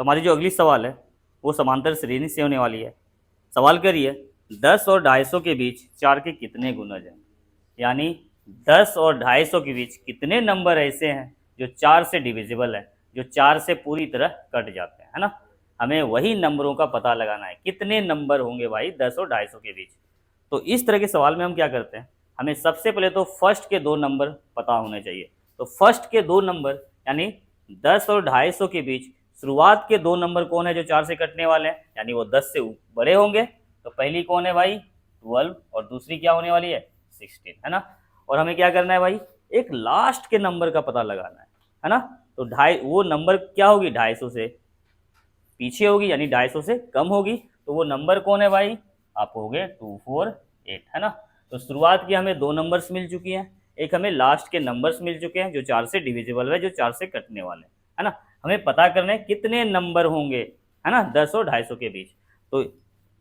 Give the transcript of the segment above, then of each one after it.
तो हमारी जो अगली सवाल है वो समांतर श्रेणी से होने वाली है। सवाल करिए 10 और 250 के बीच 4 के कितने गुणज हैं, यानी 10 और 250 के बीच कितने नंबर ऐसे हैं जो 4 से डिविजिबल है, जो 4 से पूरी तरह कट जाते हैं, है ना। हमें वही नंबरों का पता लगाना है, कितने नंबर होंगे भाई 10 और 250 के बीच। तो इस तरह के सवाल में हम क्या करते हैं, हमें सबसे पहले तो फर्स्ट के 2 नंबर पता होने चाहिए। तो फर्स्ट के 2 नंबर यानी 10 और 250 के बीच शुरुआत के 2 नंबर कौन है जो 4 से कटने वाले हैं, यानी वो 10 से बड़े होंगे। तो पहली कौन है भाई 12 और दूसरी क्या होने वाली है 16, है ना। और हमें क्या करना है भाई, एक लास्ट के नंबर का पता लगाना है ना। तो वो नंबर क्या होगी 250 से पीछे होगी, यानी 250 से कम होगी। तो वो नंबर कौन है भाई, आप होगे 248, है ना। तो शुरुआत की हमें 2 नंबर्स मिल चुकी हैं, एक हमें लास्ट के नंबर्स मिल चुके हैं जो 4 से डिविजिबल है, जो 4 से कटने वाले हैं, है ना। हमें पता करना है कितने नंबर होंगे, है ना, 10 और 250 के बीच। तो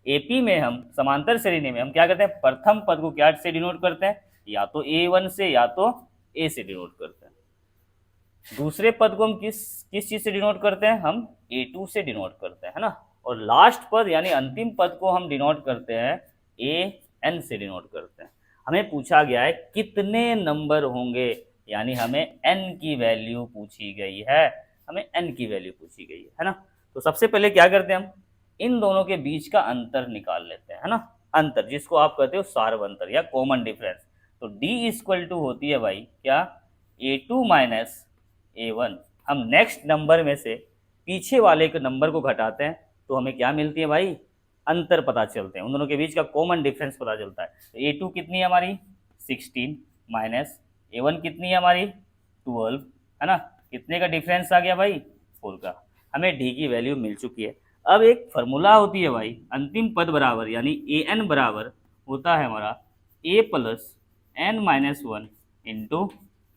एपी में हम समांतर श्रेणी में हम क्या करते हैं, प्रथम पद को क्या से डिनोट करते हैं, या तो A1 से या तो A से डिनोट करते हैं। दूसरे पद को हम किस चीज से डिनोट करते हैं, हम A2 से डिनोट करते हैं, है ना। और लास्ट पद यानी अंतिम पद को हम डिनोट करते हैं AN से डिनोट करते हैं। हमें पूछा गया है कितने नंबर होंगे, यानी हमें n की वैल्यू पूछी गई है, हमें n की वैल्यू पूछी गई है ना। तो सबसे पहले क्या करते हैं, हम इन दोनों के बीच का अंतर निकाल लेते हैं, है ना। अंतर जिसको आप कहते हो सार्व अंतर या कॉमन डिफरेंस। तो D इक्वल टू होती है भाई क्या, A2 माइनस A1। हम नेक्स्ट नंबर में से पीछे वाले के नंबर को घटाते हैं तो हमें क्या मिलती है भाई, अंतर पता चलते हैं, उन दोनों के बीच का कॉमन डिफरेंस पता चलता है। तो A2 कितनी है हमारी 16 माइनस A1 कितनी है हमारी 12, है ना। कितने का डिफरेंस आ गया भाई 4 का। हमें D की वैल्यू मिल चुकी है। अब एक फार्मूला होती है भाई, अंतिम पद बराबर यानी AN बराबर होता है हमारा A plus N minus 1 into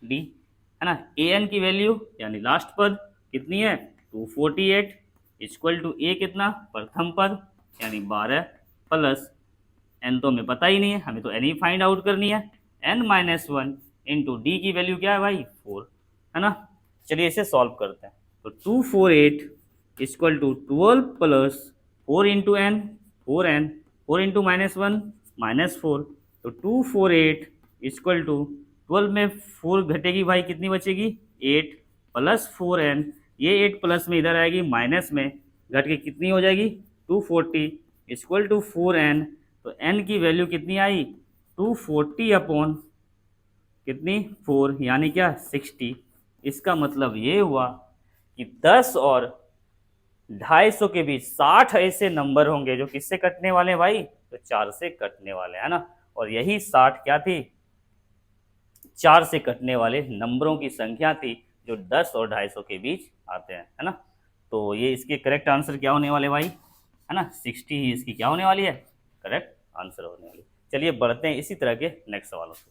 D, है ना। AN की वैल्यू यानी लास्ट पद कितनी है 248 इक्वल टू A कितना प्रथम पद यानी 12 प्लस N तो हमें पता ही नहीं है, हमें तो N ही फाइंड आउट करनी है, N माइनस 1 इंटू डी की वैल्यू क्या है भाई 4, है ना। चलिए इसे सॉल्व करते हैं। तो 248 equal to 12 plus 4 into n 4n 4 into minus 1 minus 4। तो 248 इक्वल टू 12 में 4 घटेगी भाई कितनी बचेगी 8 प्लस 4n, ये 8 प्लस में इधर आएगी माइनस में घट के कितनी हो जाएगी 240 इक्वल टू 4n। तो n की वैल्यू कितनी आई 240 अपॉन कितनी 4 यानी क्या 60। इसका मतलब ये हुआ कि 10 और 250 के बीच 60 ऐसे नंबर होंगे जो किससे कटने वाले हैं भाई, तो 4 से कटने वाले, है ना। और यही 60 क्या थी 4 से कटने वाले नंबरों की संख्या थी जो 10 और 250 के बीच आते हैं, है ना। तो ये इसके करेक्ट आंसर क्या होने वाले भाई, है ना 60 ही इसकी क्या होने वाली है करेक्ट आंसर होने वाली। चलिए बढ़ते हैं इसी तरह के नेक्स्ट सवालों से।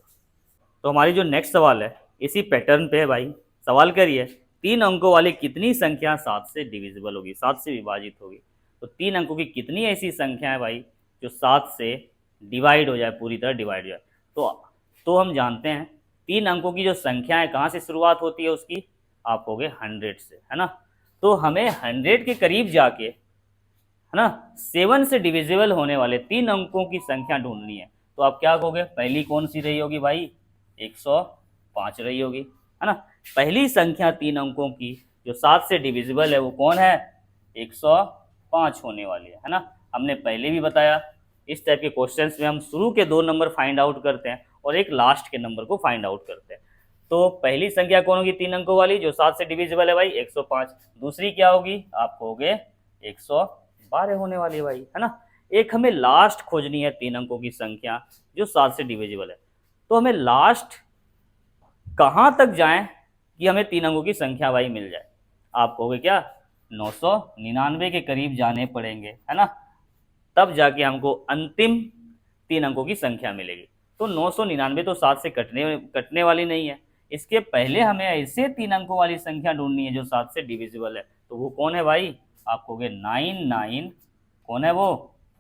तो हमारी जो नेक्स्ट सवाल है इसी पैटर्न पे है भाई। सवाल करिए 3 अंकों वाली कितनी संख्या 7 से डिविजिबल होगी, 7 से विभाजित होगी। तो 3 अंकों की कितनी ऐसी संख्या है भाई जो 7 से डिवाइड हो जाए, पूरी तरह डिवाइड हो जाए। तो हम जानते हैं 3 अंकों की जो संख्या है कहाँ से शुरुआत होती है उसकी, आप होगे 100 से, है ना। तो हमें 100 के करीब जाके, है ना, 7 से डिविजिबल होने वाले 3 अंकों की संख्या ढूंढनी है। तो आप क्या कहोगे, पहली कौन सी रही होगी भाई 105 रही होगी, है ना। पहली संख्या 3 अंकों की जो 7 से डिविजिबल है वो कौन है 105 होने वाली है ना। हमने पहले भी बताया इस टाइप के क्वेश्चंस में हम शुरू के 2 नंबर फाइंड आउट करते हैं और एक लास्ट के नंबर को फाइंड आउट करते हैं। तो पहली संख्या कौन होगी 3 अंकों वाली जो 7 से डिविजिबल है भाई 105। दूसरी क्या होगी, आप होगे 112 होने वाली है भाई, है ना। एक हमें लास्ट खोजनी है 3 अंकों की संख्या जो 7 से डिविजिबल है। तो हमें लास्ट कहाँ तक जाएं कि हमें 3 अंकों की संख्या भाई मिल जाए, आप कहोगे क्या 999 के करीब जाने पड़ेंगे, है ना, तब जाके हमको अंतिम 3 अंकों की संख्या मिलेगी। तो 999 तो 7 से कटने वाली नहीं है। इसके पहले हमें ऐसे 3 अंकों वाली संख्या ढूंढनी है जो 7 से डिविजिबल है। तो वो कौन है भाई, आप कहोगे 99, कौन है वो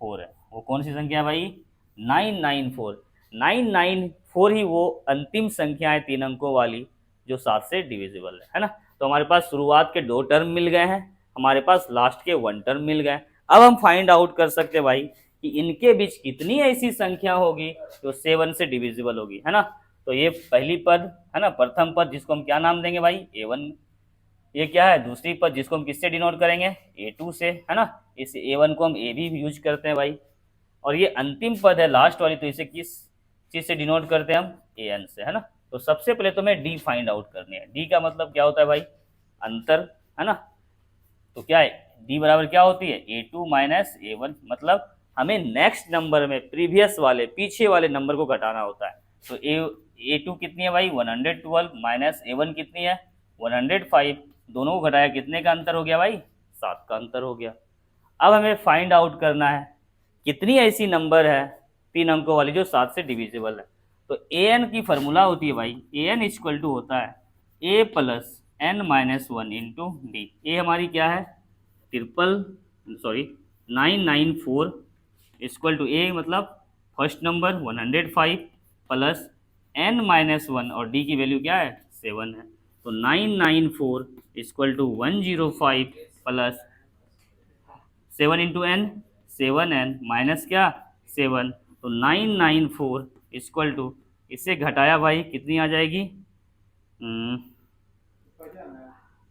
4 है। वो कौन सी संख्या है भाई 994। 994 ही वो अंतिम संख्या है 3 अंकों वाली जो 7 से डिविजिबल है ना। तो हमारे पास शुरुआत के 2 टर्म मिल गए हैं, हमारे पास लास्ट के 1 टर्म मिल गए। अब हम फाइंड आउट कर सकते हैं भाई कि इनके बीच कितनी ऐसी संख्या होगी जो 7 से डिविजिबल होगी, है ना। तो ये पहली पद है ना, प्रथम पद जिसको हम क्या नाम देंगे भाई, A1। ये क्या है, दूसरी पद जिसको हम किससे डिनोट करेंगे, A2 से, है ना। इस A1 को हम A भी यूज करते हैं भाई। और ये अंतिम पद है लास्ट वाली, तो इसे किस चीज से डिनोट करते हैं हम, AN से, है ना। तो सबसे पहले तो हमें डी फाइंड आउट करनी है। डी का मतलब क्या होता है भाई, अंतर, है ना। तो क्या है, डी बराबर क्या होती है, A2 माइनस A1। मतलब हमें नेक्स्ट नंबर में प्रीवियस वाले पीछे वाले नंबर को घटाना होता है। तो A2 कितनी है भाई, 112 माइनस A1 कितनी है, 105। दोनों को घटाया कितने का अंतर हो गया भाई, 7 का अंतर हो गया। अब हमें फाइंड आउट करना है कितनी ऐसी नंबर है 3 अंकों वाली जो 7 से डिविजिबल है। तो AN की फॉर्मूला होती है भाई, AN इक्वल टू होता है A plus N minus 1 into D. A हमारी क्या है, 994 इक्वल टू A मतलब first number 105 plus N minus 1 और डी की वैल्यू क्या है, 7 है। तो 994 equal to 105 plus 7 into n, 7n minus क्या 7। तो 994 इक्वल टू, इससे घटाया भाई कितनी आ जाएगी,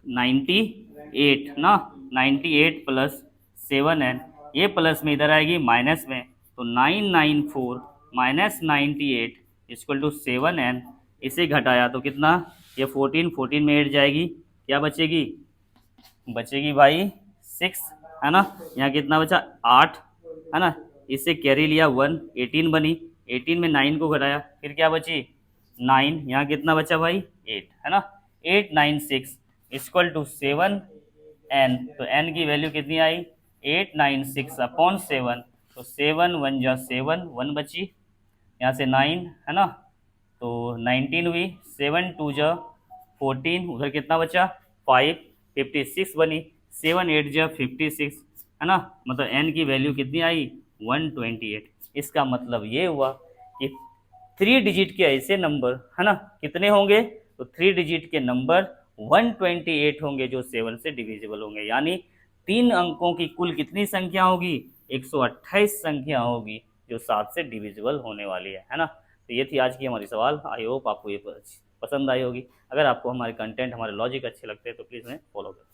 98 ना, 98 प्लस 7n। ये प्लस में इधर आएगी माइनस में, तो 994 माइनस 98 इक्वल टू 7n। इसे घटाया तो कितना, ये 14 में 8 जाएगी, क्या बचेगी, बचेगी भाई 6, है ना। यहाँ कितना बचा 8, है ना। इससे कैरी लिया 1, 18 बनी, 18 में 9 को घटाया फिर क्या बची 9। यहाँ कितना बचा भाई 8, है ना। 896 इक्वल टू 7n। तो n की वैल्यू कितनी आई, 896 अपॉन 7। तो 7 1 जा 7, 1 बची, यहाँ से 9, है ना। तो 19 हुई, 7 2 जा 14, उधर कितना बचा 5, 56 बनी, 7 8 जा 56, है ना। मतलब n की वैल्यू कितनी आई 128। इसका मतलब ये हुआ कि 3 डिजिट के ऐसे नंबर, है ना, कितने होंगे, तो 3 डिजिट के नंबर 128 होंगे जो 7 से डिविजिबल होंगे। यानी 3 अंकों की कुल कितनी संख्या होगी, 128 संख्या होगी जो 7 से डिविजिबल होने वाली है ना। तो ये थी आज की हमारी सवाल। आई होप आपको ये पसंद आई होगी। अगर आपको हमारे कंटेंट, हमारे लॉजिक अच्छे लगते हैं तो प्लीज़ हमें फॉलो करें।